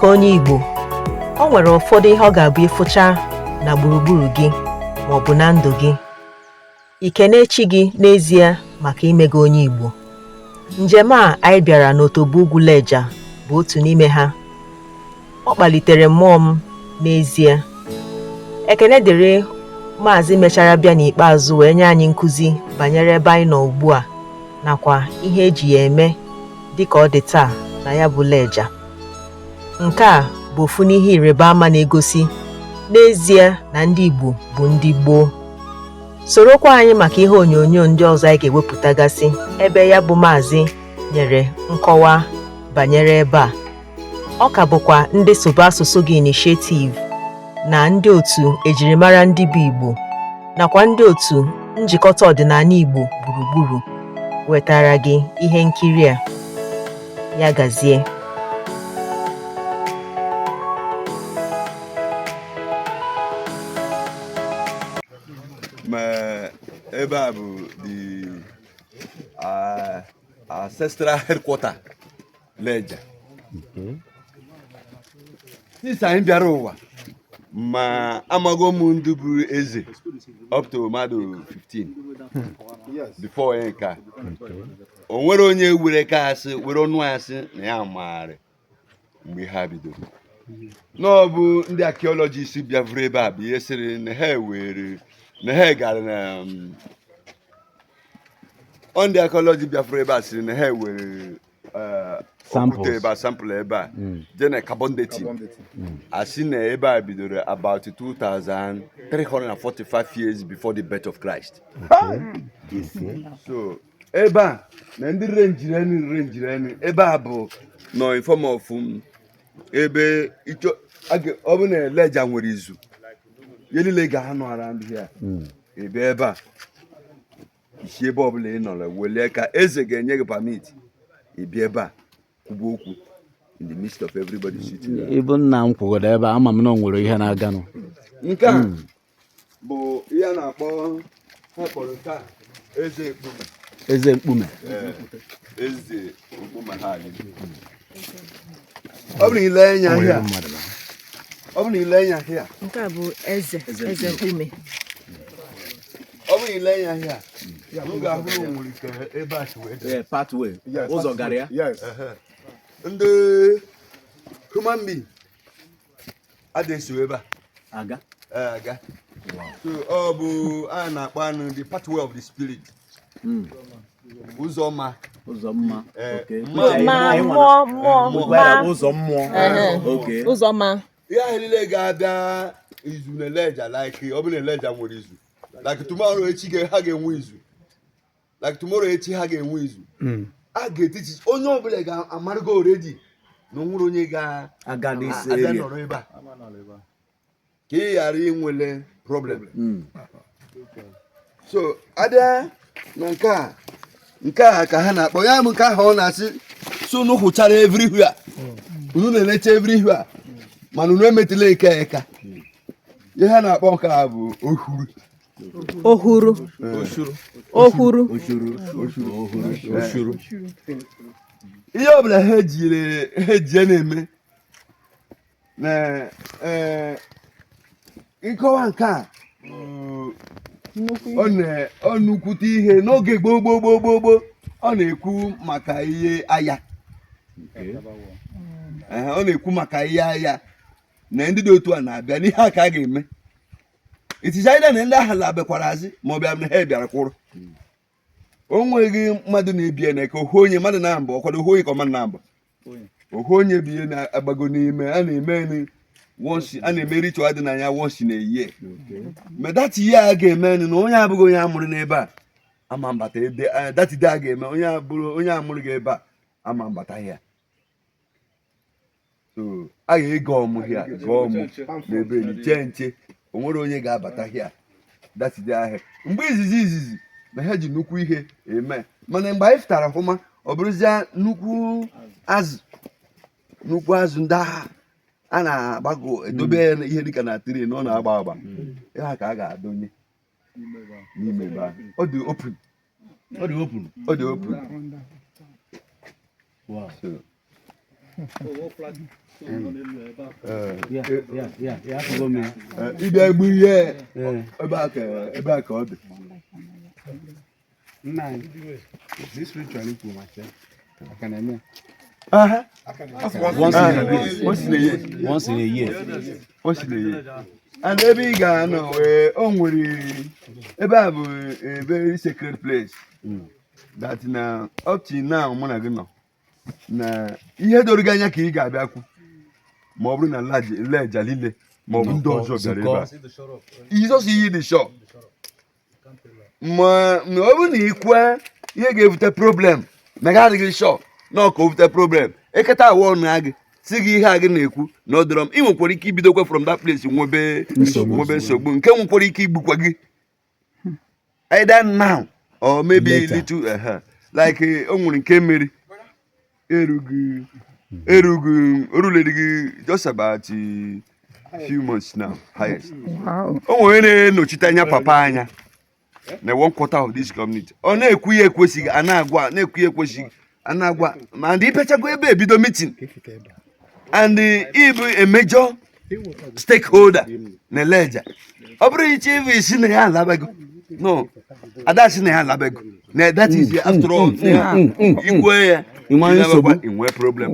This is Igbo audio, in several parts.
Dịka onye Igbo, o nwere ụfọdụ ihe ọ ga-abụ ịfụcha na gburugburu gị ma ọ bụ na ndụ gị. Ikene chi gị n'ezie maka ime gị onye Igbo. Njem a anyị bịara n'Otobo Ugwu Lejja bụ otu n'ime ha. Ọ kpalitere mmụọ m n'ezie. Ekene dịrị Maazị mechara bịa n'ikpeazụ wee nye anyị nkụzi banyere ebe anyị nọ ugbu a nakwa ihe eji ya eme dịka ọ dị taa na ya bụ Lejja. Nke a bụ ofu n'ihe ịrịba ama na-egosi n'ezie na ndị Igbo bụ ndị gboo. Sorokwa anyị maka ihe onyonyo ndị ọzọ anyị ga-ewepụtagasị ebe ya bụ Maazị nyere nkọwa banyere ebe a. Ọ ka bụkwa ndị Soba Asụsụ Gị Initiative na ndị otu ejirimara ndị bụ Igbo nakwa ndị otu njikọta ọdịnala Igbo gburugburu wetara gị ihe nkiri a. Ya gazie. Ebe a bụ the ancestral headquarter Lejja. Since anyị bịara ụwa ma amago m ndị bụrụ eze up to mmadụ 15 before onye nke a. O nwere onye were kasị were ọnụ asị na ya maara mgbe ha bidoro. N'ọ bụ ndị archaeologists bịavuru ebe a bụ ihe sịrị na ha were na ha gara na ndị archaeology bịafuru ebe a sịrị na ha were okwute ebe a sample ebe a je na carbon dating asị na ebe a bidoro about 2345 years before the birth of Christ. So ebe a na ndị renjireni ebe a bụ no in form of ebe ọ bụ na Lejja nwere izu ihe niile ga-anọ around here. Ebe a isi ebe ọbụla ị nọrọ welie ka eze ga-enye gị permit ịbịa ebe a kwuba okwu in the midst of everybody sitting there. Ibu nna m kwugodo ebe a ama m na o nwere ihe na-aganụ. Nke a bụ ihe a na-akpọ ha kpọrọ nke a eze mkpume. Eze mkpume. Eze mkpume ha ọ bụ na ile anya ahịa Nke a bụ eze mkpume. Ọ bụ ile anya ahịa n'oge ahụ nwere ike ebe a wee pathway ụzọ gara ya. Ndị human being adịghị ebe a aga. So ọ bụ a na-akpọ anụ the pathway of the spirit. Ụzọ mma. Ụzọ mma. Ụzọ mma. Ihe ahụ niile ga-abịa izu na Lejja like ọ bụ na Lejja nwere izu. Like tomorrow echi ha ga-enwe izu. A ga-etichi onye ọbụla ga-amarịgo already na onwere onye ga-aga nọrọ ebe a ka ị ghara inwele problem. So abịa na nke a ka ha na-akpọ ya bụ nke ahụ ọ na-asị so unu hụchara everywhere. Unu na-elecha everywhere mana unu emetụla eka. Ihe ha na-akpọ nke a bụ ohuru. Ihe ọbụla ha eji na-eme na nkọwa nke a ọ nnukwute ihe n'oge gboo ọ na-ekwu maka ihe agha. Ọ na-ekwu maka ihe agha na ndị dị otu a na-abịa n'ihe a ka a ga-eme. Itijaide na ndị ahụ labekwara azị ma ọ bịa na ha bịara kwụrụ. O nweghị mmadụ na-ebie na ka ohu onye mmadụ na-amba ọkwado ohu onye ka ọma na-amba. Ohu onye biye na-agbago n'ime a na-eme ritual dị na ya once in a year. Ma dati ihe a ga-eme na onye abụghị onye amụrụ n'ebe a ama mbata dati a ga-eme onye amụrụ gị ebe a ama mbata ya. So a ga-ego ọmụ ya n'ebe nche o nwere onye ga-abata hịa datide ahịa. Mgbe izizi na ha ji nnukwu ihe eme mana mgbe anyị fụtara ọfụma ọ bụrụzie nnukwu azụ ndị a na-agbago edobe ihe dịka na tiri na ọ na-agba ya ka a ga-adonye n'ime ebe ahụ. Ọ dị open. ịbịa egbu ihe ebe a ka ọ dị. Once in a year. And ebe ị ga-anọ o nwere ebe a bụ a very sacred place that na up till now mụ na gị nọ na ihe doro gị anya ka ị ga-abịakwu ma ọ bụrụ na Lejja niile ma ọ bụ ndị ọzọ bịara ebe a izọs iyi dị shọ ma ọ bụrụ na ị kwee ihe ga-ebute problem na gị adịghị shọ na ọ ka o bute problem eketa awọ na gị si gị ihe a gị na-ekwu na ọ dịrọ m ị nwekwara ike ibidokwa from that place nwebe nsogbu nke nwekwara ike igbukwa gị either now or maybe little like o nwere nke mmeri erughi gị just about few months now highest. O nwere na-enochite anya papa anya na 1/4 of this community ọ na-ekwu ihe ekwesịghị a na-agwa na-ekwu ihe ekwesịghị a na-agwa ma ndị ipechago ebe ebido meeting and ịbụ a major stakeholder na Lejja ọ bụrụ iche ife isi na ya alabago no ada si na ya alabago na that is after all igwe ya inwe problem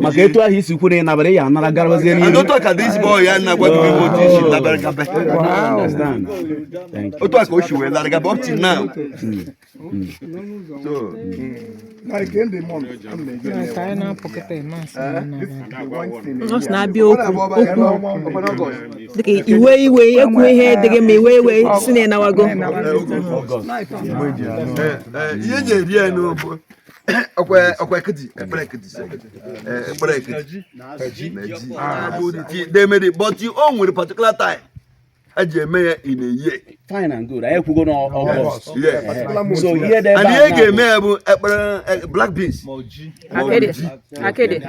maka etu ahụ isi kwuru ịnabara ya anara garabazie n'ihu and otu aka this boy ya na-agwa gị otu isi nabara gabe otu aka o si wee lara gabe up till now so Nọọsụ na-abịa okwu dịka iwe ekwu ihe dịghị ma iwe si na ịnawago ihe ji eri ya n'obo ọkwa ekiti they made it but o nwere particular time a ji eme ya in a year. Fine and good. I kwugo no August. So here they and ihe ga-eme ya bụ ekpere black beans. Akede.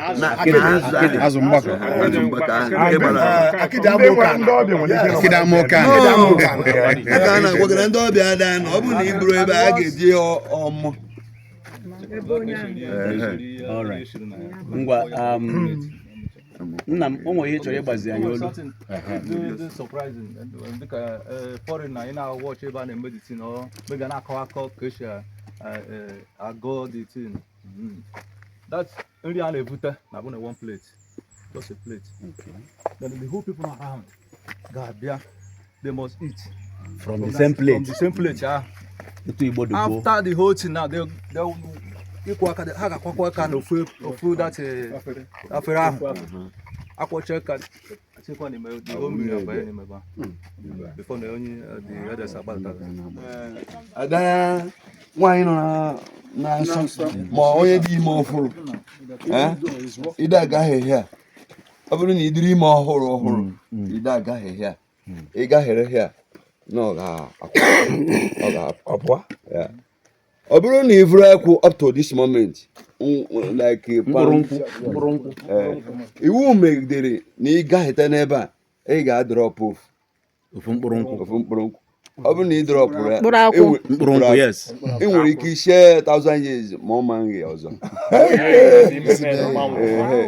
Azụ mgbaka. Akede amoka. Aka a na-agwagara ndị ọbịa ada na ọ bụrụ na ị bụrụ ebe a ga-eji ọmụ. Ngwa nna m o nwere ihe chọrọ ịgbazi anyị olu surprising dịka foreigner ị na-watch ebe a na-medicine ọ mega na-akọ akọ ka esi agụ the thing that nri a na-ebute na abụ na one plate just a plate then the whole people around ga-abịa they must eat from the same plate etu Igbo dị gboo after the whole thing now they'll ịkwụ aka ha ga-akwakwa aka na ofu that afere ahụ akwọcha aka achịkwa n'ime mmiri abanye n'ime ebe before na onye the elders agbata ada nwaanyị nọ na nsọ ma onye dị ime ọhụrụ ide agaghị ehia ọ bụrụ na ị dịrị ime ọhụrụ ide agaghị ehia ị gaghere ehia na ọ ga-apụa ọ bụrụ na ị vụrụ akwụ up to this moment like iwu megidere na ị gaghete n'ebe a ị ga-adrọpụ ofu mkpụrụ nkwụ ọ bụrụ na ị drọpụrụ ya mkpụrụ nkwụ yes ị nwere ike share 1000 years ma ọ ma nri ọzọ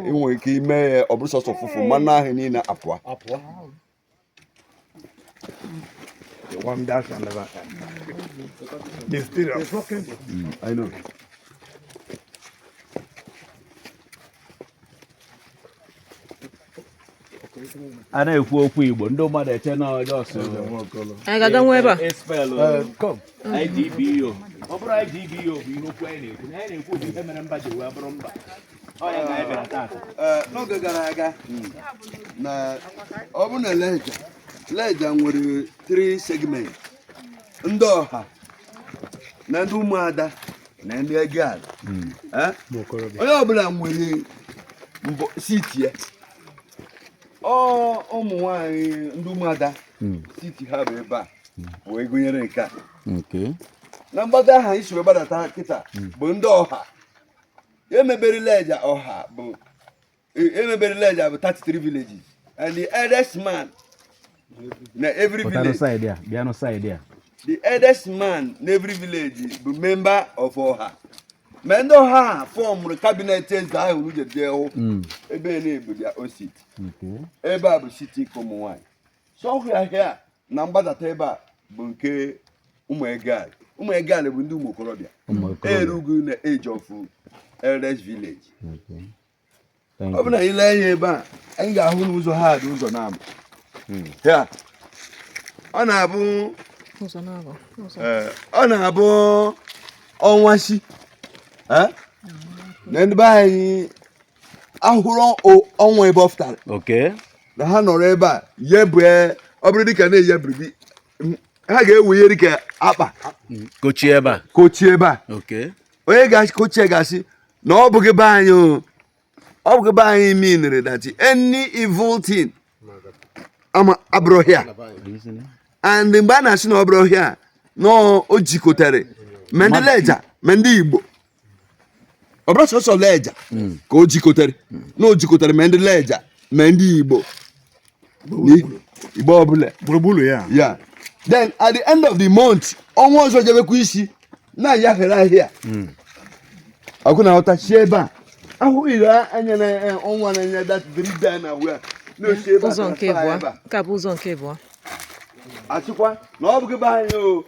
ị nwere ike ime ya ọ bụrụ sọsọ fụfụ mmanụ ahụ niile apụa One dash and never. They still I know. a na-ekwu okwu Igbo ndị mmadụ eche na ọjọọ so anyị ga-aga nwe ebe a IGBO ọ bụrụ IGBO bụ ihe okwu anyị na-ekwu bụ ihe mere mba ji wee bụrụ mba ọ ya ga ebere taa n'oge gara aga na ọ bụ na Lejja nwere 3 segment ndị ọha na ndị ụmụada na ndị ego ala onye ọbụla nwere siti ya ụmụ nwanyị ndị ụmụada siti ha bụ ebe a wee gụnyere nke a na mgbada aha isi wee gbadata kịta bụ ndị ọha emebere Lejja ọha bụ 33 villages and the eldest man na every village the eldest man in every village bụ member of ọha ma ndị ọha fọmụrụ kabinet eze ahụ unu jeje hụ ebe na-ebu dia osit ebe a bụ siti nke ụmụ nwaanyị sọhụ ahịa na mgbadata ebe a bụ nke ụmụ egal bụ ndị ụmụ okorobịa erugu na age of elders village. ọ bụ na ile anya ebe a anyị ga-ahụ n'ụzọ ha dị ụzọ na-abụ ọ na-abụ ọnwa na ndị be anyị ahụrụ ọnwa ebe ọ fụtara na ha nọrọ ebe a yebue ọ bụrụ dịka na-eyebiri ha ga-ewunye dịka akpa kochie ebe a onye ga-kochie gasị na ọ bụghị be anyị meanere that any evil thing abụrụ here and mgbe a na-asị na ọ bụrụ here na o jikọtara ma ndị Lejja ma ndị Igbo ọ bụrụ sọsọ Lejja ka o jikọtara na o jikọtara ma ndị Lejja ma ndị Igbo ọbụla gburugburu ya. Then at the end of the month ọnwa ọzọ jebekwa isi na ya ghere ahịa ọkụ na ọtachi ebe a ahụ ire anya na ọnwa na-enye that drida na wea na-osi ebe ụzọ nke abụọ nke a bụ ụzọ nke abụọ achịkwa na ọ bụghị be anyị o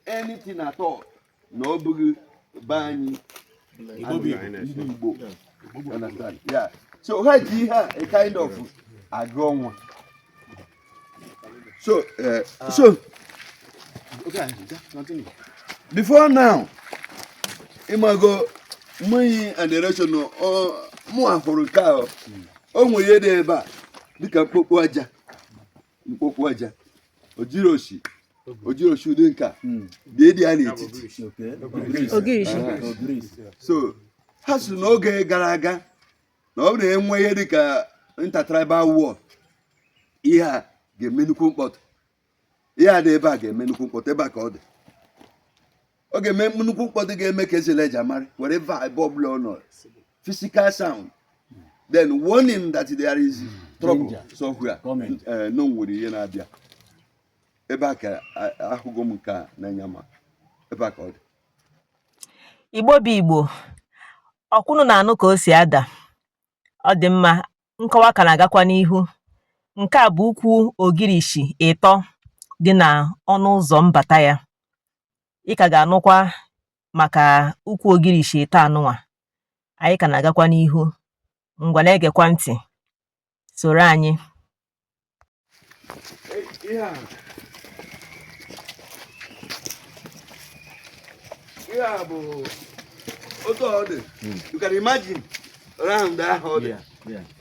anything at all na ọ bụghị be anyị ndị Igbo. Understand? Yeah. So ha ji ihe a kind of agụ ọnwa. So before now, imago money and the direction mụ ahụrụ nke a o nwere dị ebe a dịka mkpokpu aja ojiri oshi ụdị nka dị ya n'etiti so ha sị n'oge gara aga na ọ bụrụ na enwe ihe dịka intertribal war ihe a ga-eme nnukwu mkpọtụ ihe a dị ebe a ga-eme nnukwu mkpọtụ ebe a ka ọ dị ọ ga-eme nnukwu mkpọtụ ga-eme ka eze Lejja mara wherever ebe ọbụla ọ nọ physical sound then warning that there is trouble somewhere no nwere ihe na-abịa ebe a ka ahụgo m nke a na-anya ma ebe a ka ọ dị. Igbo bụ Igbo ọkwụnụ na-anụ ka o si ada ọ dị mma nkọwa ka na-agakwa n'ihu. Nke a bụ ukwu ogirishi ịtọ dị na ọnụ ụzọ mbata ya. Ị ka ga-anụkwa maka ukwu ogirishi ịtọ anụnwa. Anyị ka na-agakwa n'ihu. Ngwa na-egekwa ntị soro anyị. Ihe a bụ otu ọ dị. You can imagine round ahụ ọ dị.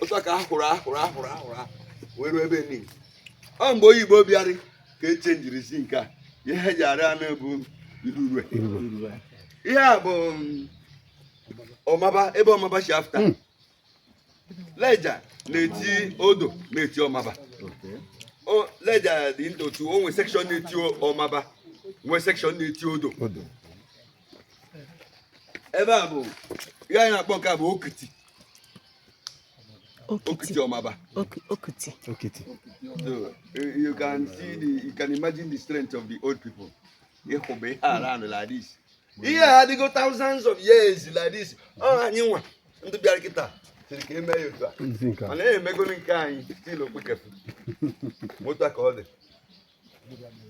Otu ka ahụrụ wee ruo ebe niile. Ọ mgbe oyibo bịara ka e chenjirizi nke a ihe eji arị anụ bụ irure. Ihe a bụ ọmaba ebe ọmaba si afta. Lejja na-eti odo na-eti ọmaba. Lejja dị ntotu o nwee section na-eti ọmaba nwee section na-eti odo. Ebe a bụ ihe anyị na-akpọ nke a bụ okiti. Okiti ọmaba. Okiti. So you can imagine the strength of the old people. Ịhụbe ihe around like this. Ihe a adịgo thousands of years like this. Anyị nwa ndị bịara kịta siri ka eme ya otu a. Mana emego nke anyị still okpekefu. Moto ka ọ dị.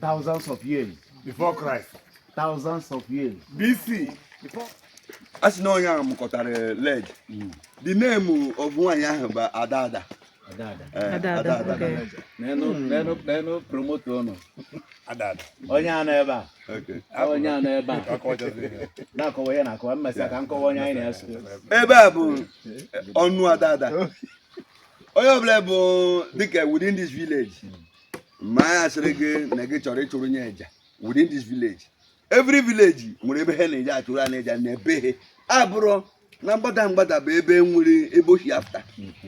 Thousands of years before Christ. Thousands of years BC. A sị na onye ahụ mụkọtara Lejja. The name of nwaanyị ahụ bụ Ada. Nenu promote ọnụ. Ada. Onye a nọ ebe a. Onye a nọ ebe a. Na-akọwa ya na-akọwa mmesịa ka nkọwa onye anyị na-eso. Ebe a bụ ọnụ Ada. Onye ọbụla bụ dịka within this village. Ma ya sịrị gị na gị chọrọ ịchụrụ nye Lejja within this village. Every village nwere ebe ha na-eje achụrụ a Lejja na ebe he abụrụ na mgbada bụ ebe nwere ebe oshi afta.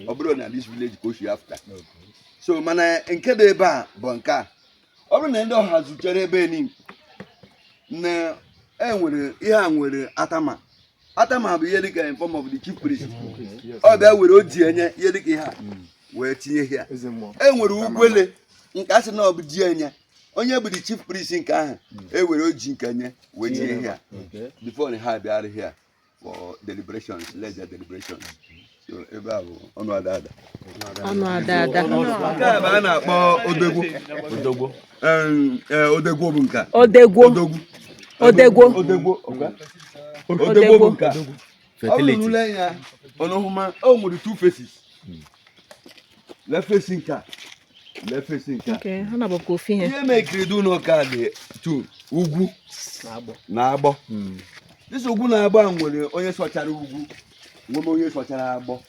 Ọ bụrụ na this village ka oshi afta. So mana nke dị ebe a bụ nke a. Ọ bụrụ na ndị ọha zuchere ebe niile na enwere ihe a nwere atama. Atama bụ ihe dịka in form of the chief priest. Ọ bịa were oji enye ihe dịka ihe a wee tinye ihe a. Enwere ugwele nke a sị na ọ bụ ji enye onye bụ the chief priest nke ahụ ewere oji nke nye wee tie ihe a before ha bịara here for deliberations Lejja deliberations so ebe a bụ ọnụ ada ada nke a bụ a na-akpọ odegwo odegwo bụ nke odegwo bụ nke ọ bụrụ n'ụlọ ya ọnụhụma o nwere two faces left facing nke left facing nke ihe mekiri dị ụlọ ka dị two ugwu na agbọ this ugwu na agbọ nwere onye sọchara ugwu nwere onye sọchara agbọ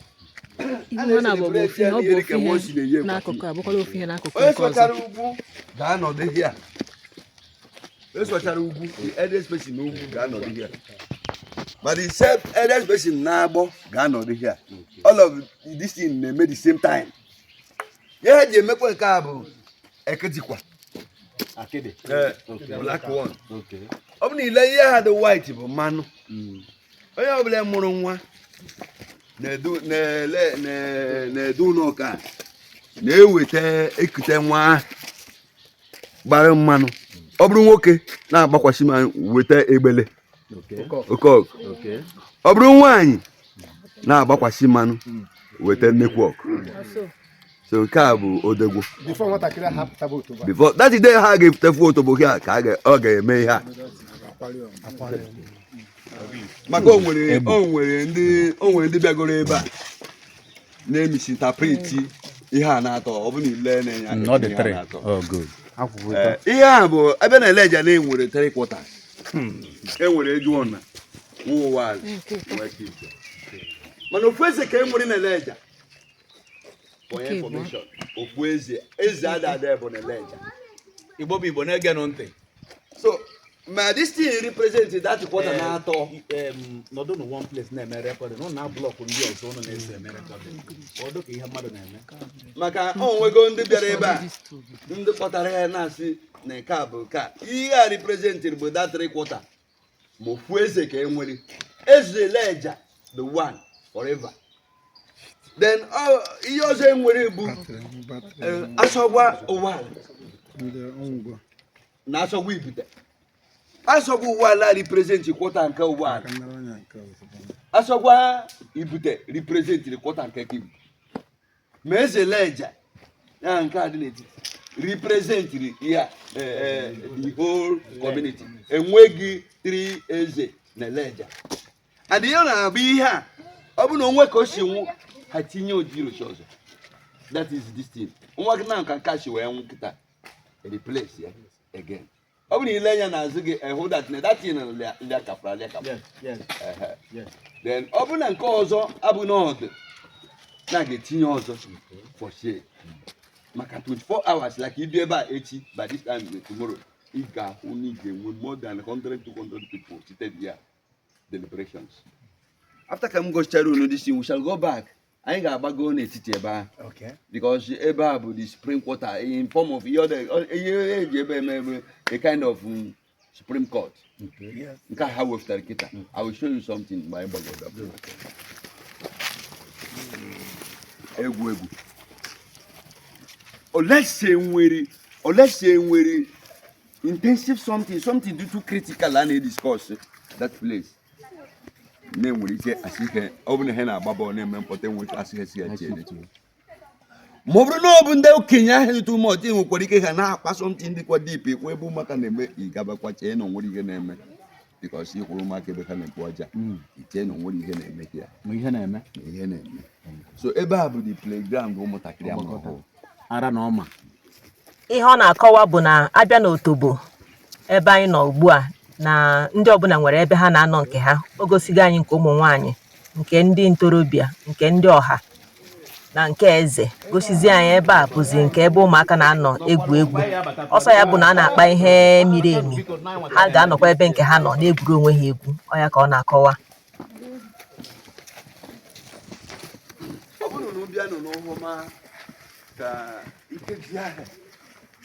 onye sọchara ugwu ga-anọdụ here onye sọchara ugwu the eldest person na ugwu ga-anọdụ here but the same eldest person na agbọ ga-anọdụ here all of this thing na-eme the same time ihe ji emekwa nke a bụ eketikwa black one ọ bụ na ile ihe ha dị white bụ mmanụ onye ọbụla mụrụ nwa na-edu n'ụka na-eweta ekute nwa gbara mmanụ ọ bụrụ nwoke na-agbakwasị ma weta egbele oke ọkụ ọ bụrụ nwaanyị na-agbakwasị mmanụ weta nnekwu ọkụ so nke a bụ odegwo before that day ha ga-efutefu otobo ha ka ọ ga-eme ihe a maka o nwere ndị bịagoro ebe a na-emisintapreti ihe a na-atọ ọ bụ na ile na-enye ihe a bụ ebe na Lejja na-enwere 3 quarters enwere eju na ụwa mana ofu eze ka enwere na Lejja for information ofu eze ada bụ na Lejja Igbo bụ Igbo na-ege ntị so ma this thing represent that quarter na atọ nọdụ na one place na-eme recording ọ na-blọk ndị ọzọ ụnụ na-ese eme recording ọ dịka ihe mmadụ na-eme maka o nwego ndị bịara ebe a ndị kpọtara ya na-asị na nke a bụ ka ihe a represented bụ that 3 quarter ma ofu eze ka enwere eze Lejja the one forever then ihe ọzọ enwere bụ asọgwa ụwa na asọgwa ibute asọgwa ụwa represent kwota nke ụwa asọgwa ibute represent kwota nke kibu ma eze Lejja ya nke a dị n'etiti represent ya the whole community enweghị 3 eze na Lejja and ihe na-abụ ihe a ọ bụ na onwe ka o si nwụ ha tinye odirochi ọzọ that is this thing nwa gị na nka kashi wee nwụ kịta replace ya again ọ bụ na ile anya n'azụ gị hụ that thing lịakapụra then ọ bụ na nke ọzọ abụ n'ọdụ na ga-etinye ọzọ for shade maka 24 hours like idu ebe a echi by this time tomorrow ị ga-ahụ na ị ga-enwe more than 100-200 people seated here deliberations after ka m gochara unu this thing we shall go back anyị ga-agbago n'etiti ebe a because ebe a bụ the Supreme Court in form of ihe eji ebe eme a kind of Supreme Court nke ha wepụtara kịta I will show you something mgbe anyị gbagodo egwu olese nwere intensive something due to critical and discuss that place na-enwere ike asị ike ọ bụ na ha na-agba bọọlụ na-eme mpọta enweta asị ha si ya chie ma ọ bụrụ na ọ bụ ndị okenye ahụ too much nwekwara ike ha na-akpa something dịkwa deep ekwe ebe ụmụaka na-eme ịgabakwa chee na onwere ihe na-eme because ịkwụrụ ụmụaka ebe ha na-ekwu ọja ichee na onwere ihe na-eme ihe na-eme so ebe a bụ the playground ụmụntakịrị amahụ ara na ọma ihe ọ na-akọwa bụ na abịa n'Otobo ebe anyị nọ ugbu a na ndị ọbụla nwere ebe ha na-anọ nke ha o gosigo anyị nke ụmụ nwaanyị nke ndị ntorobịa nke ndị ọha na nke eze gosizi anyị ebe a bụzi nke ebe ụmụaka na-anọ egwu ọsọ ya bụ na a na-akpa ihe miri emi ha ga-anọkwa ebe nke ha nọ na-egwuru onwe ha egwu ọ ya ka ọ na-akọwa ọ bụrụ na ụbịa nọ n'ọhụma ka ikeji ahụ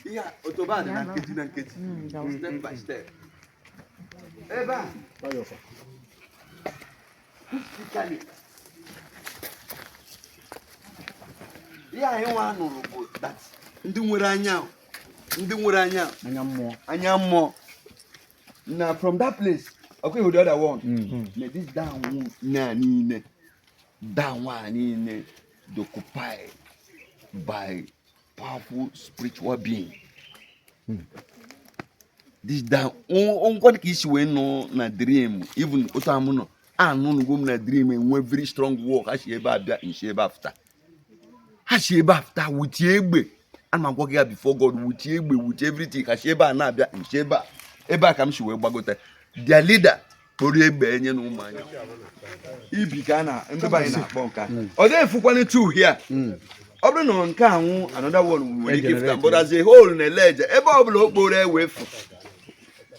ihe Otobo dị na nkeji step by step ebe a ihe anyị nwa nụrụ bụ that ndị nwere anya ndị nwere anya mmụọ na from that place okay with the other one na this down niile occupied by powerful spiritual being. This down what ka isi wee nọ na dream even otu amụnọ anụnụgo m na dream enwe very strong work ha si ebe abịa nshi ebe after with egbe ana m agwa gị ya before God with egbe with everything ha si ebe a na-abịa nshi ebe a ka m si wee gbagote their leader kpọrọ egbe enye na ụmụ anya ibi ka na ndị be anyị na-akpọ nka ọ dịghị fụkwana two here ọ bụrụ na nke anwụ another one nwere ike ịfụta but as a whole na Lejja ebe ọbụla okporo ewefu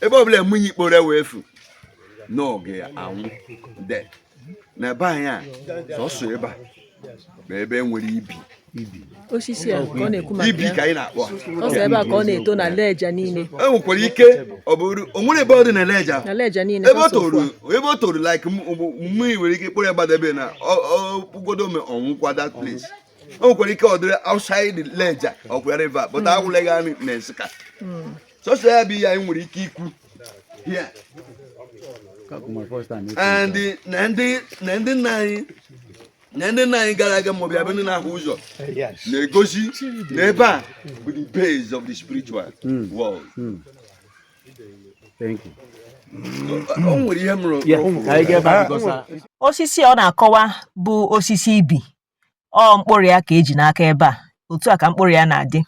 ebe ọbụla emunye ikporo ewefu n'oge anwụ de na ebe anyị a sọsọ ebe a bụ ebe nwere ibi osisi a ka ọ na-ekwu maka ibi ka anyị na-akpọ ọsọ ebe a ka ọ na-eto na Lejja niile e nwekwara ike ọ bụrụ o nwere ebe ọ dị na Lejja niile ebe o toro like mmiri nwere ike ịkpụrụ ya gbadebe na ọgwụgodo ọnwụkwa that place o nwekwara ike ọ dịrị outside Lejja ọkwa river but agwụleghị anyị na Nsukka sọsọ ya bụ ihe anyị nwere ike ikwu here and na ndị nna anyị gara aga maọbụ ya bụ ndị na-ahụ ụzọ na-egosi na ebe a bụ the base of the spiritual world. Thank you. O nwere ihe mụrụ osisi ọ na-akọwa bụ osisi ibi ọ mkpụrụ ya ka eji n'aka ebe a otu a ka mkpụrụ ya na-adị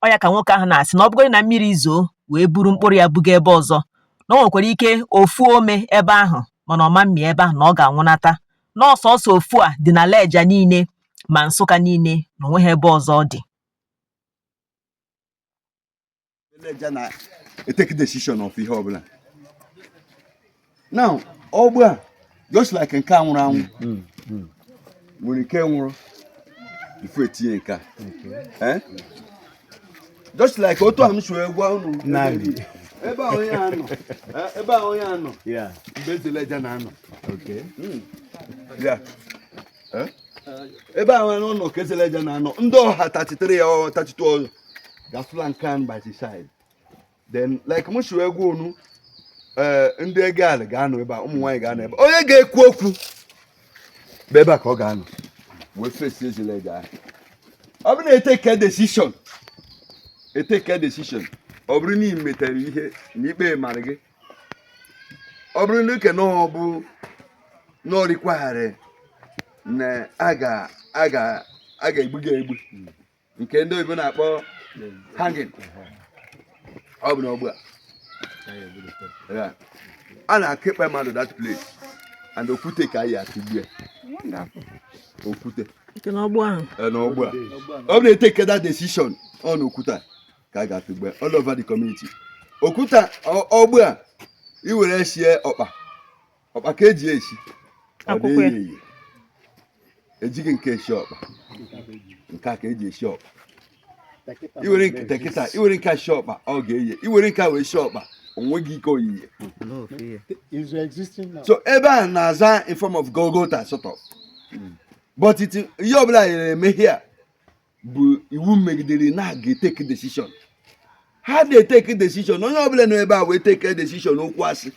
ọ ya ka nwoke ahụ na-asị na ọ bụgodị na mmiri zoo wee buru mkpụrụ ya buga ebe ọzọ na o nwekwara ike ofu ome ebe ahụ mana ọma mmi ebe ahụ na ọ ga-anwụnata n'ọsọsọ ofu a dị na Lejja niile ma Nsukka niile na onweghị ebe ọzọ ọ dị. Lejja na-etake decision of ihe ọbụla now ọgbụ a just like nke a nwụrụ anwụ nwere ike nwụrụ ifu etinye nke a just like otu a m si wee gwa unu ebe a onye anọ mgbe eze Lejja na-anọ ebe ahụ n'ụlọ ka eze Lejja na-anọ ndị ọha 33 ya 32 ọzọ ga-afụla nke a by the side then like m si wee gwa unu ndị ego ala ga-anọ ebe a ụmụ nwaanyị ga-anọ ebe onye ga-ekwu okwu bụ ebe a ka ọ ga-anọ wee fesi eze Lejja ahụ ọ bụrụ na eteke decision ọ bụrụ na ị metere ihe na ikpe mara gị ọ bụrụ na ike na ọ bụ na ọ require na a ga-egbu gị egbu nke ndị oyibo na-akpọ hanging ọ bụ na ọgbụ a na-akụ ikpe mmadụ that place and okwute ka anyị atụgbu ya okwute n'ọgbụ ahụ n'ọgbụ a ọ bụ na-eteke that decision ọ na okwute ka a ga-atụgbu ya all over the community okwute ọgbụ a iwere sie ọkpa ka eji esi ọ dị ejighị nke esi ọkpa nke a ka eji esi ọkpa iwere nke a si ọkpa ọ ga-eye iwere nke a wee si ọkpa onweghị ike oyiye so ebe a na-aza in form of Golgotha sort of but ihe ọbụla na-eme here bụ iwu megidere na ga-eteke decision ha na-eteke decision onye ọbụla nọ ebe a wee teke decision okwu asị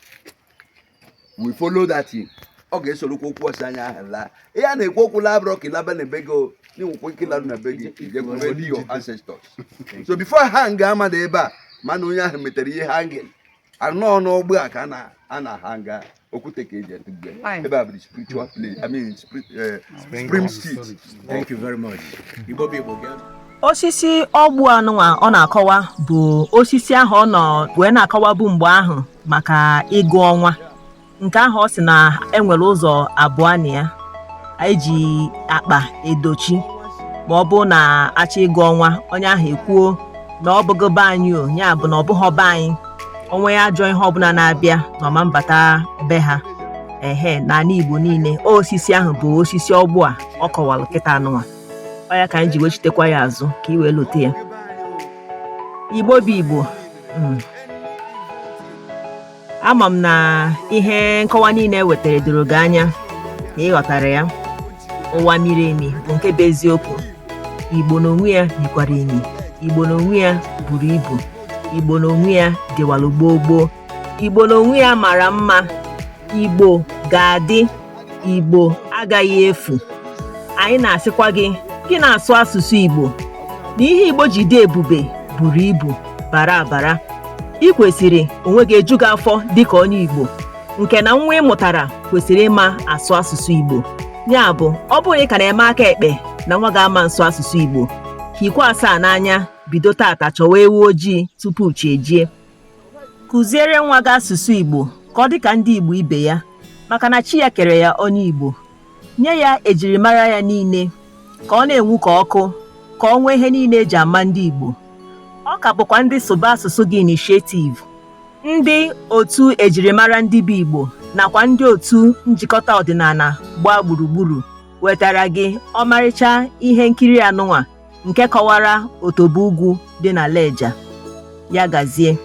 we follow that thing ọ ga-esorokwa okwu asị anya ahụ laa ihe a na-ekwu okwu labụrọ ka ịlaba na be gị n'enwekwa ike ịlarụ na be gị ijekwube your ancestors so before hang amada ebe a mana onye ahụ metere ihe hanging anọ n'ọgbụ a ka a na-hanga okwute ka eji atụgbe ebe a bụ spiritual place spring street. Thank you very much. Igbo people get osisi ọgbụ anụnwa ọ na-akọwa bụ osisi ahụ ọ nọ wee na-akọwa bụ mgbe ahụ maka ịgụ ọnwa nke ahụ ọ sị na enwere ụzọ abụọ na ya eji akpa edochi ma ọ bụ na achọ ịgụ ọnwa onye ahụ ekwuo na ọ bụgo be anyị o ya bụ na ọ bụghọ be anyị onwe ya ajọ ihe ọbụla na-abịa na ọma mbata be ha n'ala Igbo niile osisi ahụ bụ osisi ọgbụ a ọ kọwara kịta anụnwa ọ ya ka anyị ji wechitekwa ya azụ ka i wee lote ya Igbo bụ Igbo ama m na ihe nkọwa niile wetara doro gị anya na ịghọtara ya ụwa miri emi bụ nke bụ eziokwu Igbo n'onwe ya nyekwara emi Igbo n'onwe ya buru ibu, Igbo n'onwe ya dịwalụ gboo gboo, Igbo n'onwe ya mara mma, Igbo ga-adị, Igbo agaghị efu. Anyị na-asịkwa gị na-asụ asụsụ Igbo na ihe Igbo ji dị ebube buru ibu bara abara. Ị kwesịrị onwe gị eju gị afọ dịka onye Igbo, nke na nwa ị mụtara kwesịrị ịma asụ asụsụ Igbo. Ya bụ, ọ bụrụ ị ka na-eme aka ekpe na nwa ga-ama nsụ asụsụ Igbo, hikwa asaa n'anya, bido tata chọwa ewu ojii tupu chi ejie. Kụziere nwa gị asụsụ Igbo ka ọ dị ka ndị Igbo ibe ya, maka na chi ya kere ya onye Igbo. Nye ya ejirimara ya niile ka ọ na-enwu ka ọkụ, ka ọ nwee ihe niile eji ama ndị Igbo. Ọ ka bụkwa ndị Sụba Asụsụ Gị Initiative, ndị otu ejirimara ndị bụ Igbo nakwa ndị otu njikọta ọdịnala gbaa gburugburu wetara gị ọmarịcha ihe nkiri anụnwa nke kọwara otobo ugwu dị na Lejja. Ya gazie.